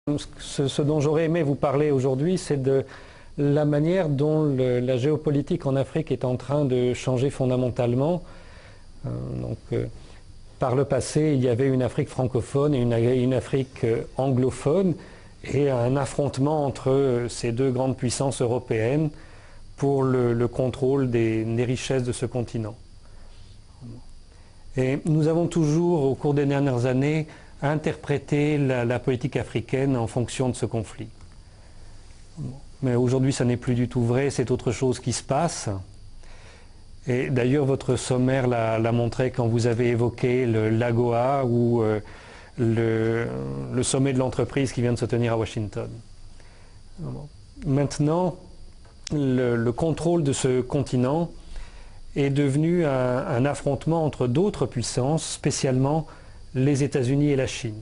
Ce dont j'aurais aimé vous parler aujourd'hui, c'est de la manière dont la géopolitique en Afrique est en train de changer fondamentalement. Par le passé, il y avait une Afrique francophone et une Afrique anglophone, et un affrontement entre ces deux grandes puissances européennes pour le contrôle des richesses de ce continent. Et nous avons toujours, au cours des dernières années, interprété la politique africaine en fonction de ce conflit. Mais aujourd'hui, ça n'est plus du tout vrai, c'est autre chose qui se passe. Et d'ailleurs, votre sommaire l'a montré quand vous avez évoqué l'AGOA ou le sommet de l'entreprise qui vient de se tenir à Washington. Maintenant, le contrôle de ce continent est devenu un affrontement entre d'autres puissances, spécialement les États-Unis et la Chine,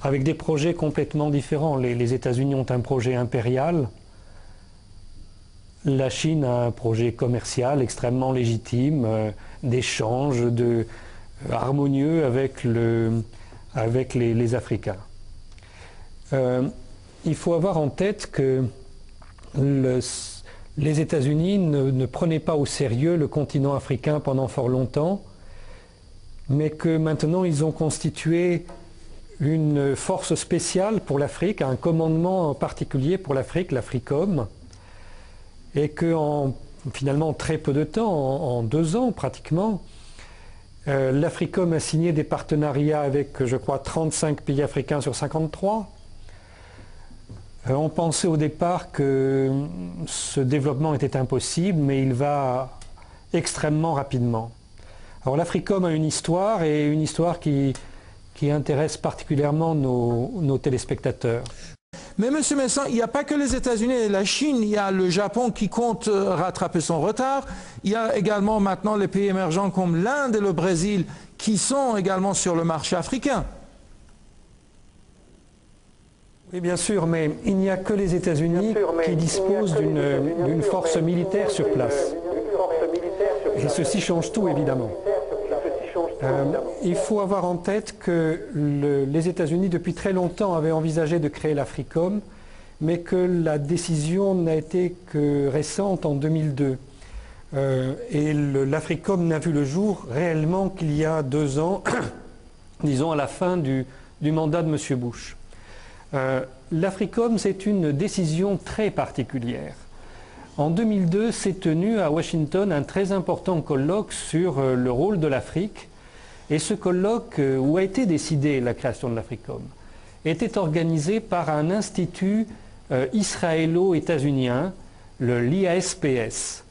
avec des projets complètement différents. Les États-Unis ont un projet impérial, la Chine a un projet commercial extrêmement légitime, d'échange, harmonieux avec les Africains. Il faut avoir en tête que les États-Unis ne prenaient pas au sérieux le continent africain pendant fort longtemps, mais que maintenant ils ont constitué une force spéciale pour l'Afrique, un commandement particulier pour l'Afrique, l'Africom, et qu'en finalement très peu de temps, en 2 ans pratiquement, l'Africom a signé des partenariats avec, je crois, 35 pays africains sur 53. On pensait au départ que ce développement était impossible, mais il va extrêmement rapidement. Alors l'Africom a une histoire, et une histoire qui intéresse particulièrement nos téléspectateurs. Mais M. Messon, il n'y a pas que les États-Unis et la Chine, il y a le Japon qui compte rattraper son retard. Il y a également maintenant les pays émergents comme l'Inde et le Brésil qui sont également sur le marché africain. Oui, bien sûr, mais il n'y a que les États-Unis qui disposent d'une force militaire sur place. Et ceci change tout, évidemment. Il faut avoir en tête que les États-Unis, depuis très longtemps, avaient envisagé de créer l'Africom, mais que la décision n'a été que récente, en 2002. Et l'Africom n'a vu le jour réellement qu'il y a 2 ans, disons à la fin du mandat de M. Bush. L'Africom, c'est une décision très particulière. En 2002, s'est tenu à Washington un très important colloque sur le rôle de l'Afrique. Et ce colloque, où a été décidée la création de l'Africom, était organisé par un institut israélo-états-unien, l'IASPS.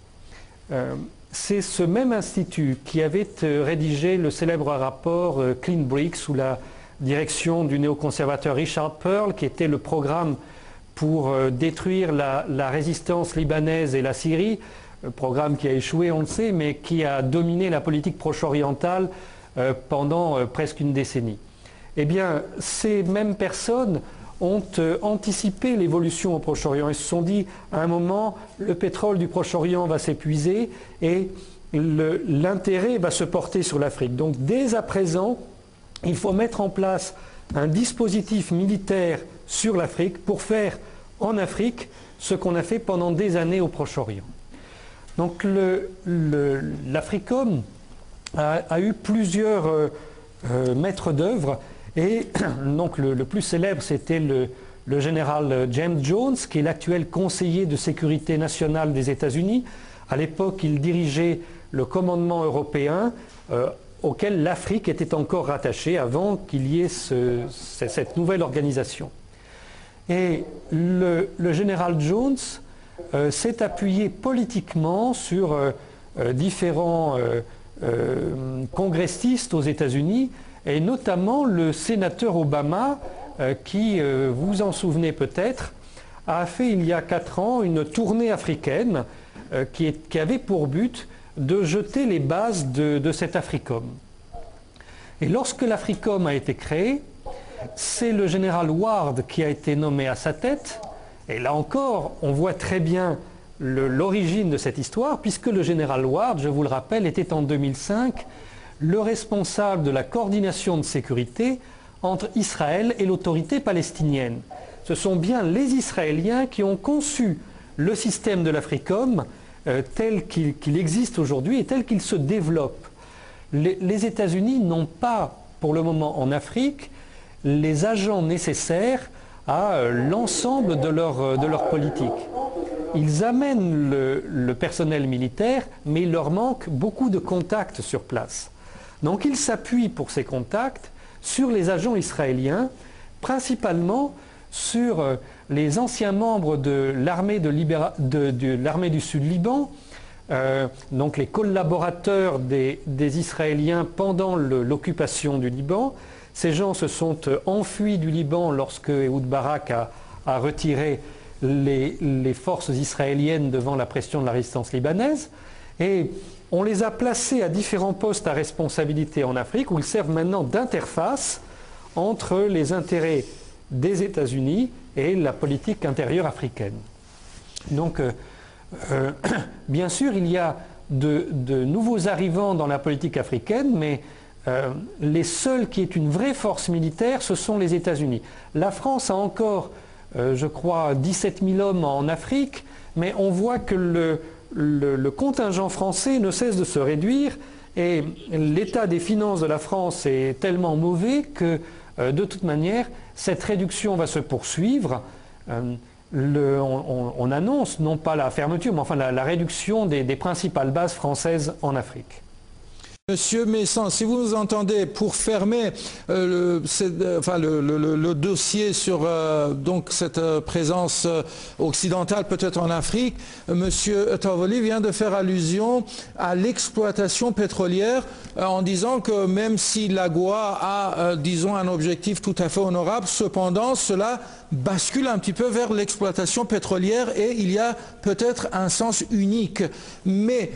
C'est ce même institut qui avait rédigé le célèbre rapport Clean Break sous la direction du néoconservateur Richard Perle, qui était le programme pour détruire la résistance libanaise et la Syrie, programme qui a échoué, on le sait, mais qui a dominé la politique proche-orientale pendant presque une décennie. Eh bien, ces mêmes personnes ont anticipé l'évolution au Proche-Orient. Ils se sont dit, à un moment, le pétrole du Proche-Orient va s'épuiser et l'intérêt va se porter sur l'Afrique. Donc, dès à présent, il faut mettre en place un dispositif militaire sur l'Afrique pour faire en Afrique ce qu'on a fait pendant des années au Proche-Orient. Donc l'Africom a eu plusieurs maîtres d'œuvre, et donc le plus célèbre, c'était le général James Jones, qui est l'actuel conseiller de sécurité nationale des États-Unis. À l'époque, il dirigeait le commandement européen auquel l'Afrique était encore rattachée avant qu'il y ait cette nouvelle organisation. Et le général Jones s'est appuyé politiquement sur différents congressistes aux États-Unis, et notamment le sénateur Obama, qui, vous en souvenez peut-être, a fait il y a 4 ans une tournée africaine qui avait pour but de jeter les bases de cet Africom. Et lorsque l'Africom a été créé, c'est le général Ward qui a été nommé à sa tête, et là encore, on voit très bien l'origine de cette histoire, puisque le général Ward, je vous le rappelle, était en 2005 le responsable de la coordination de sécurité entre Israël et l'autorité palestinienne. Ce sont bien les Israéliens qui ont conçu le système de l'Africom tel qu'il existe aujourd'hui et tel qu'il se développe. Les États-Unis n'ont pas, pour le moment en Afrique, les agents nécessaires à l'ensemble de leur politique. Ils amènent le personnel militaire, mais il leur manque beaucoup de contacts sur place. Donc ils s'appuient pour ces contacts sur les agents israéliens, principalement sur les anciens membres de l'armée du Sud-Liban, donc les collaborateurs des Israéliens pendant l'occupation du Liban. Ces gens se sont enfuis du Liban lorsque Ehud Barak a retiré les forces israéliennes devant la pression de la résistance libanaise. Et on les a placés à différents postes à responsabilité en Afrique où ils servent maintenant d'interface entre les intérêts des États-Unis et la politique intérieure africaine. Donc, bien sûr, il y a de nouveaux arrivants dans la politique africaine, mais les seuls qui aient une vraie force militaire, ce sont les États-Unis. La France a encore, je crois, 17 000 hommes en Afrique, mais on voit que le contingent français ne cesse de se réduire et l'état des finances de la France est tellement mauvais que, de toute manière, cette réduction va se poursuivre. On annonce, non pas la fermeture, mais enfin la réduction des principales bases françaises en Afrique. Monsieur Messan, si vous nous entendez, pour fermer le dossier sur donc cette présence occidentale peut-être en Afrique, Monsieur Tavali vient de faire allusion à l'exploitation pétrolière en disant que même si l'AGOA a, disons, un objectif tout à fait honorable, cependant cela bascule un petit peu vers l'exploitation pétrolière et il y a peut-être un sens unique. Mais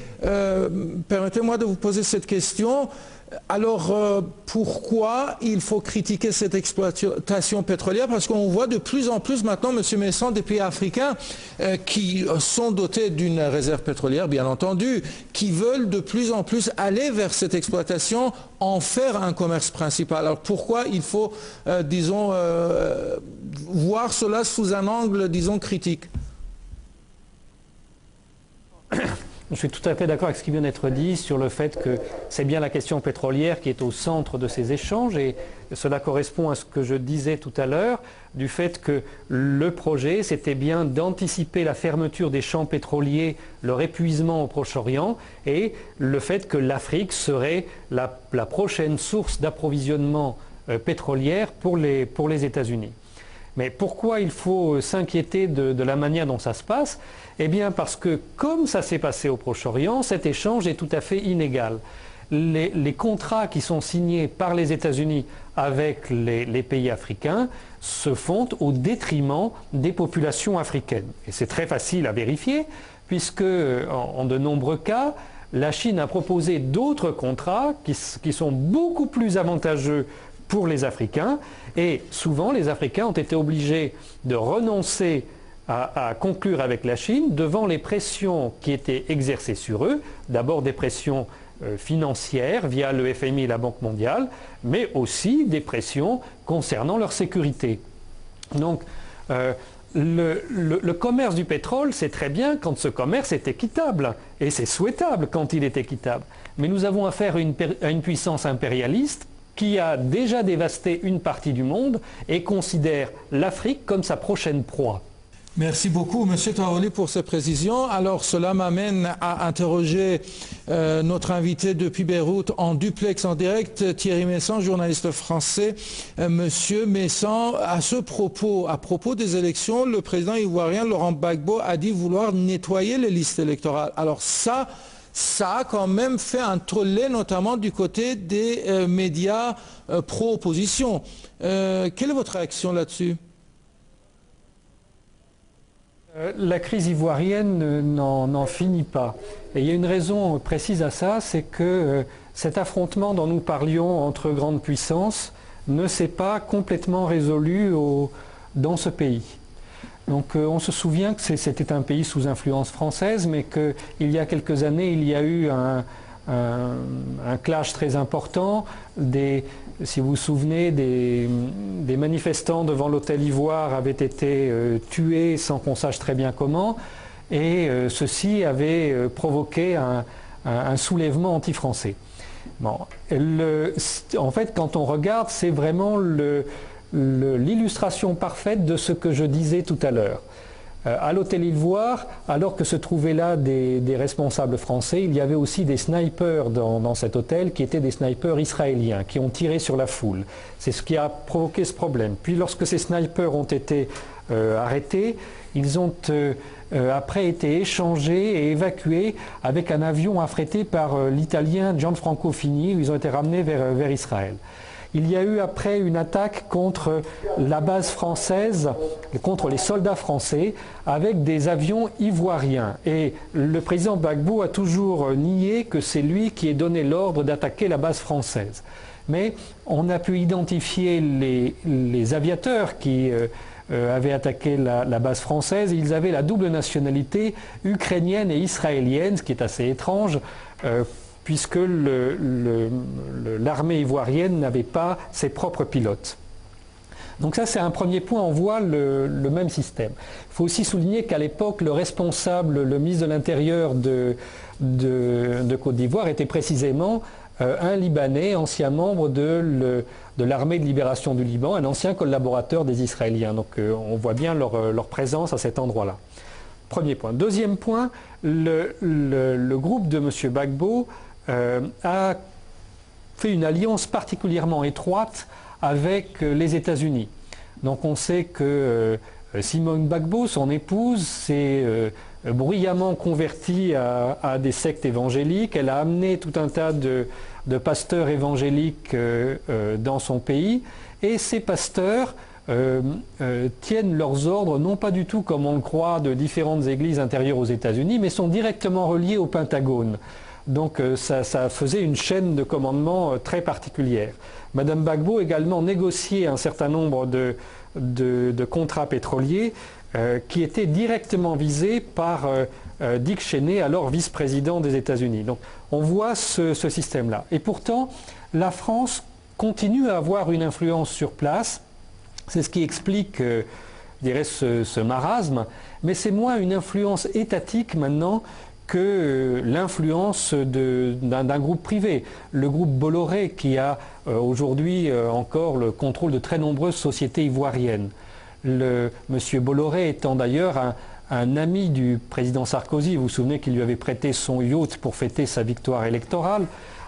permettez-moi de vous poser cette question. Alors, pourquoi il faut critiquer cette exploitation pétrolière? Parce qu'on voit de plus en plus maintenant, M. Messan, des pays africains qui sont dotés d'une réserve pétrolière, bien entendu, qui veulent de plus en plus aller vers cette exploitation, en faire un commerce principal. Alors, pourquoi il faut, disons, voir cela sous un angle, disons, critique? Je suis tout à fait d'accord avec ce qui vient d'être dit sur le fait que c'est bien la question pétrolière qui est au centre de ces échanges et cela correspond à ce que je disais tout à l'heure du fait que le projet c'était bien d'anticiper la fermeture des champs pétroliers, leur épuisement au Proche-Orient et le fait que l'Afrique serait la prochaine source d'approvisionnement pétrolière pour les États-Unis. Mais pourquoi il faut s'inquiéter de la manière dont ça se passe? Eh bien parce que comme ça s'est passé au Proche-Orient, cet échange est tout à fait inégal. Les contrats qui sont signés par les États-Unis avec les pays africains se font au détriment des populations africaines. Et c'est très facile à vérifier puisque en de nombreux cas, la Chine a proposé d'autres contrats qui sont beaucoup plus avantageux pour les Africains et souvent les Africains ont été obligés de renoncer à conclure avec la Chine devant les pressions qui étaient exercées sur eux, d'abord des pressions financières via le FMI et la Banque mondiale, mais aussi des pressions concernant leur sécurité. Donc le commerce du pétrole, c'est très bien quand ce commerce est équitable, et c'est souhaitable quand il est équitable. Mais nous avons affaire à une puissance impérialiste qui a déjà dévasté une partie du monde et considère l'Afrique comme sa prochaine proie. Merci beaucoup, M. Traoré, pour ces précisions. Alors, cela m'amène à interroger notre invité depuis Beyrouth en duplex, en direct, Thierry Messan, journaliste français. Monsieur Messan, à propos des élections, le président ivoirien Laurent Gbagbo a dit vouloir nettoyer les listes électorales. Alors ça a quand même fait un tollé, notamment du côté des médias pro-opposition. Quelle est votre réaction là-dessus? La crise ivoirienne n'en finit pas. Et il y a une raison précise à ça, c'est que cet affrontement dont nous parlions entre grandes puissances ne s'est pas complètement résolu dans ce pays. Donc on se souvient que c'était un pays sous influence française, mais qu'il y a quelques années, il y a eu un clash très important. Si vous vous souvenez, des manifestants devant l'hôtel Ivoire avaient été tués sans qu'on sache très bien comment, et ceci avait provoqué un soulèvement anti-français. Bon, en fait, quand on regarde, c'est vraiment l'illustration parfaite de ce que je disais tout à l'heure. À l'hôtel Ivoire, alors que se trouvaient là des responsables français, il y avait aussi des snipers dans cet hôtel qui étaient des snipers israéliens qui ont tiré sur la foule. C'est ce qui a provoqué ce problème. Puis lorsque ces snipers ont été arrêtés, ils ont après été échangés et évacués avec un avion affrété par l'italien Gianfranco Fini, où ils ont été ramenés vers Israël. Il y a eu après une attaque contre la base française, contre les soldats français, avec des avions ivoiriens. Et le président Gbagbo a toujours nié que c'est lui qui ait donné l'ordre d'attaquer la base française. Mais on a pu identifier les aviateurs qui avaient attaqué la base française. Ils avaient la double nationalité ukrainienne et israélienne, ce qui est assez étrange, puisque l'armée ivoirienne n'avait pas ses propres pilotes. Donc ça, c'est un premier point, on voit le même système. Il faut aussi souligner qu'à l'époque, le responsable, le ministre de l'Intérieur de Côte d'Ivoire était précisément un Libanais, ancien membre de l'armée de libération du Liban, un ancien collaborateur des Israéliens. Donc on voit bien leur présence à cet endroit-là. Premier point. Deuxième point, le groupe de M. Gbagbo a fait une alliance particulièrement étroite avec les États-Unis. Donc on sait que Simone Gbagbo, son épouse, s'est bruyamment convertie à des sectes évangéliques. Elle a amené tout un tas de pasteurs évangéliques dans son pays, et ces pasteurs tiennent leurs ordres, non pas du tout comme on le croit de différentes églises intérieures aux États-Unis, mais sont directement reliés au Pentagone. Donc ça faisait une chaîne de commandement très particulière. Madame Gbagbo également négociait un certain nombre de contrats pétroliers qui étaient directement visés par Dick Cheney, alors vice-président des États-Unis. Donc on voit ce système-là. Et pourtant, la France continue à avoir une influence sur place. C'est ce qui explique, je dirais, ce marasme, mais c'est moins une influence étatique maintenant que l'influence d'un groupe privé. Le groupe Bolloré, qui a aujourd'hui encore le contrôle de très nombreuses sociétés ivoiriennes. Monsieur Bolloré étant d'ailleurs un ami du président Sarkozy, vous vous souvenez qu'il lui avait prêté son yacht pour fêter sa victoire électorale.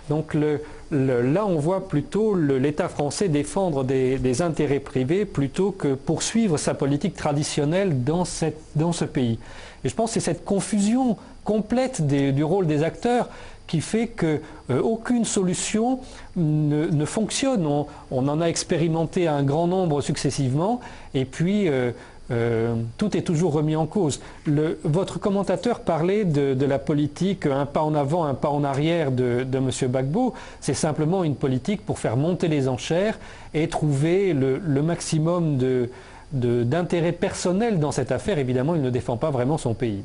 Donc là, on voit plutôt l'État français défendre des intérêts privés plutôt que poursuivre sa politique traditionnelle dans ce pays. Et je pense que c'est cette confusion complète du rôle des acteurs qui fait qu'aucune solution ne fonctionne. On en a expérimenté un grand nombre successivement, et puis tout est toujours remis en cause. Votre commentateur parlait de la politique un pas en avant, un pas en arrière de M. Gbagbo. C'est simplement une politique pour faire monter les enchères et trouver le maximum d'intérêt personnel dans cette affaire. Évidemment, il ne défend pas vraiment son pays.